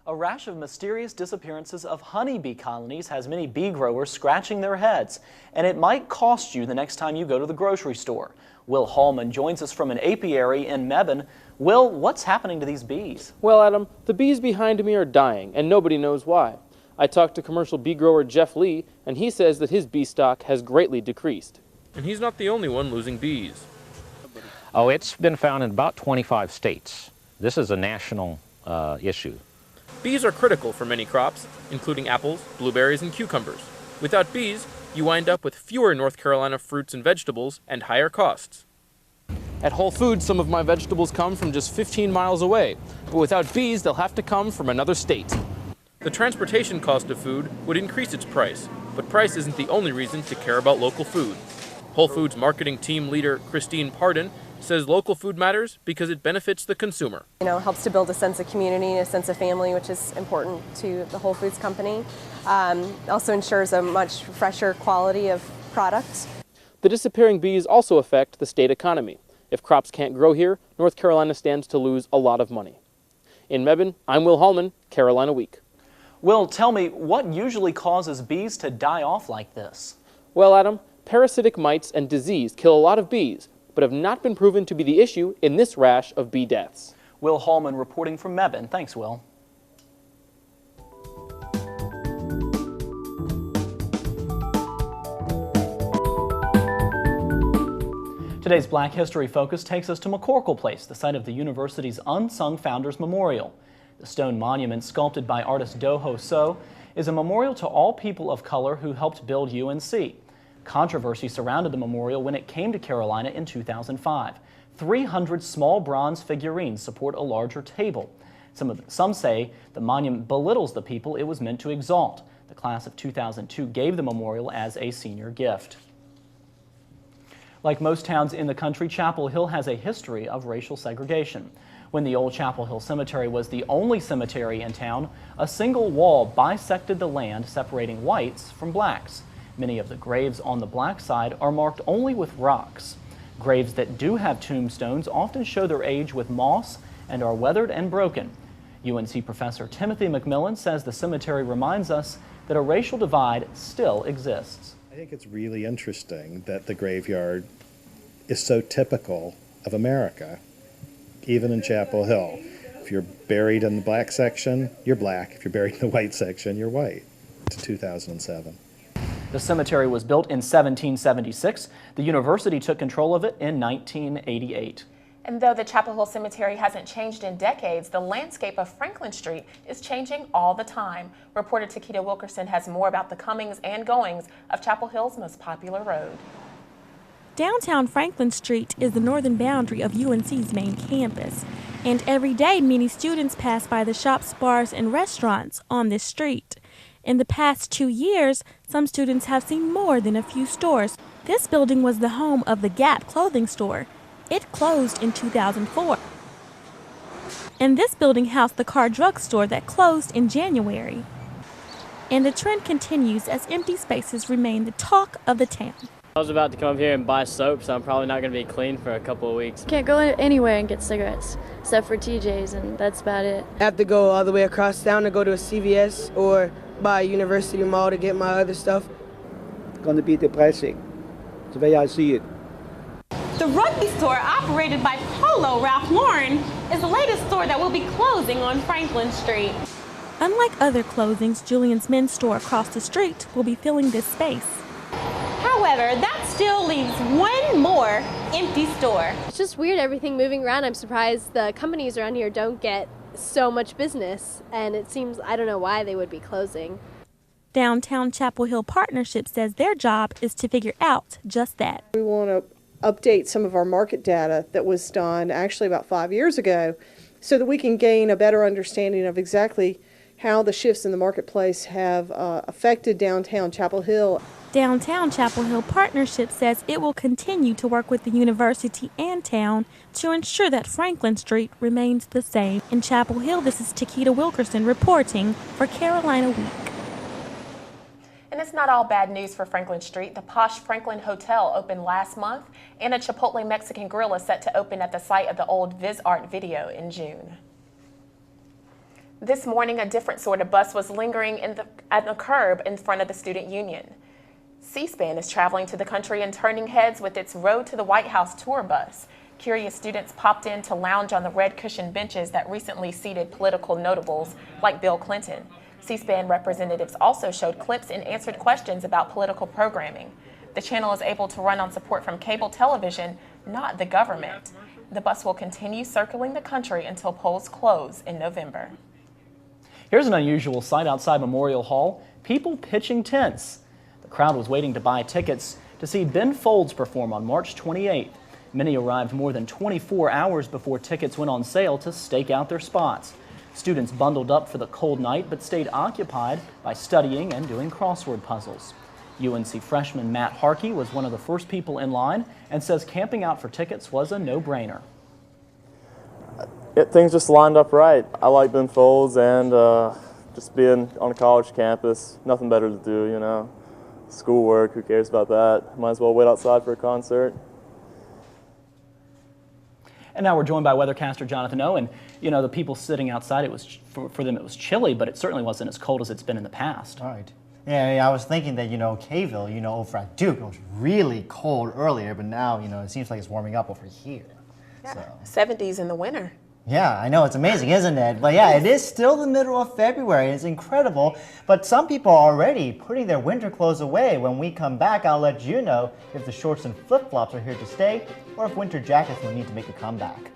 A rash of mysterious disappearances of honeybee colonies has many bee growers scratching their heads, and it might cost you the next time you go to the grocery store. Will Hallman joins us from an apiary in Mebane. Will, what's happening to these bees? Well, Adam, the bees behind me are dying, and nobody knows why. I talked to commercial bee grower Jeff Lee, and he says that his bee stock has greatly decreased. And he's not the only one losing bees. Oh, it's been found in about 25 states. This is a national issue. Bees are critical for many crops, including apples, blueberries, and cucumbers. Without bees, you wind up with fewer North Carolina fruits and vegetables and higher costs. At Whole Foods, some of my vegetables come from just 15 miles away, but without bees, they'll have to come from another state. The transportation cost of food would increase its price, but price isn't the only reason to care about local food. Whole Foods marketing team leader Christine Pardon says local food matters because it benefits the consumer. Helps to build a sense of community and a sense of family, which is important to the Whole Foods company. Also ensures a much fresher quality of products. The disappearing bees also affect the state economy. If crops can't grow here, North Carolina stands to lose a lot of money. In Mebane, I'm Will Hallman, Carolina Week. Will, tell me, what usually causes bees to die off like this? Well, Adam, parasitic mites and disease kill a lot of bees, but have not been proven to be the issue in this rash of bee deaths. Will Hallman reporting from Mebane. Thanks, Will. Today's Black History Focus takes us to McCorkle Place, the site of the university's Unsung Founders Memorial. The stone monument, sculpted by artist Do-Ho So, is a memorial to all people of color who helped build UNC. Controversy surrounded the memorial when it came to Carolina in 2005. 300 small bronze figurines support a larger table. Some say the monument belittles the people it was meant to exalt. The class of 2002 gave the memorial as a senior gift. Like most towns in the country, Chapel Hill has a history of racial segregation. When the old Chapel Hill Cemetery was the only cemetery in town, a single wall bisected the land, separating whites from blacks. Many of the graves on the black side are marked only with rocks. Graves that do have tombstones often show their age with moss and are weathered and broken. UNC professor Timothy McMillan says the cemetery reminds us that a racial divide still exists. I think it's really interesting that the graveyard is so typical of America, even in Chapel Hill. If you're buried in the black section, you're black. If you're buried in the white section, you're white. To 2007. The cemetery was built in 1776. The university took control of it in 1988. And though the Chapel Hill Cemetery hasn't changed in decades, the landscape of Franklin Street is changing all the time. Reporter Takita Wilkerson has more about the comings and goings of Chapel Hill's most popular road. Downtown Franklin Street is the northern boundary of UNC's main campus, and every day many students pass by the shops, bars, and restaurants on this street. In the past 2 years, some students have seen more than a few stores. This building was the home of the Gap clothing store. It closed in 2004. And this building housed the Car Drug store that closed in January. And the trend continues as empty spaces remain the talk of the town. I was about to come up here and buy soap, so I'm probably not going to be clean for a couple of weeks. Can't go anywhere and get cigarettes, except for TJ's, and that's about it. I have to go all the way across town to go to a CVS or by University Mall to get my other stuff. It's going to be depressing, the way I see it. The rugby store, operated by Polo Ralph Lauren, is the latest store that will be closing on Franklin Street. Unlike other closings, Julian's men's store across the street will be filling this space. However, that still leaves one more empty store. It's just weird, everything moving around. I'm surprised the companies around here don't get so much business, and it seems, I don't know why they would be closing. Downtown Chapel Hill Partnership says their job is to figure out just that. We want to update some of our market data that was done actually about 5 years ago so that we can gain a better understanding of exactly how the shifts in the marketplace have affected downtown Chapel Hill. Downtown Chapel Hill Partnership says it will continue to work with the university and town to ensure that Franklin Street remains the same. In Chapel Hill, this is Takita Wilkerson reporting for Carolina Week. And it's not all bad news for Franklin Street. The posh Franklin Hotel opened last month, and a Chipotle Mexican grill is set to open at the site of the old Viz Art video in June. This morning, a different sort of bus was lingering at the curb in front of the Student Union. C-SPAN is traveling to the country and turning heads with its Road to the White House tour bus. Curious students popped in to lounge on the red cushioned benches that recently seated political notables like Bill Clinton. C-SPAN representatives also showed clips and answered questions about political programming. The channel is able to run on support from cable television, not the government. The bus will continue circling the country until polls close in November. Here's an unusual sight outside Memorial Hall: people pitching tents. The crowd was waiting to buy tickets to see Ben Folds perform on March 28th. Many arrived more than 24 hours before tickets went on sale to stake out their spots. Students bundled up for the cold night but stayed occupied by studying and doing crossword puzzles. UNC freshman Matt Harkey was one of the first people in line and says camping out for tickets was a no-brainer. Things just lined up right. I like Ben Folds, and just being on a college campus, nothing better to do, you know. Schoolwork, who cares about that? Might as well wait outside for a concert. And now we're joined by weathercaster Jonathan O. And, you know, the people sitting outside, it was for them it was chilly, but it certainly wasn't as cold as it's been in the past. Right. Yeah, I was thinking that, you know, Kayville, you know, over at Duke, it was really cold earlier, but now, you know, it seems like it's warming up over here. Yeah, 70s in the winter. Yeah, I know, it's amazing, isn't it? But yeah, it is still the middle of February. It's incredible. But some people are already putting their winter clothes away. When we come back, I'll let you know if the shorts and flip-flops are here to stay or if winter jackets will need to make a comeback.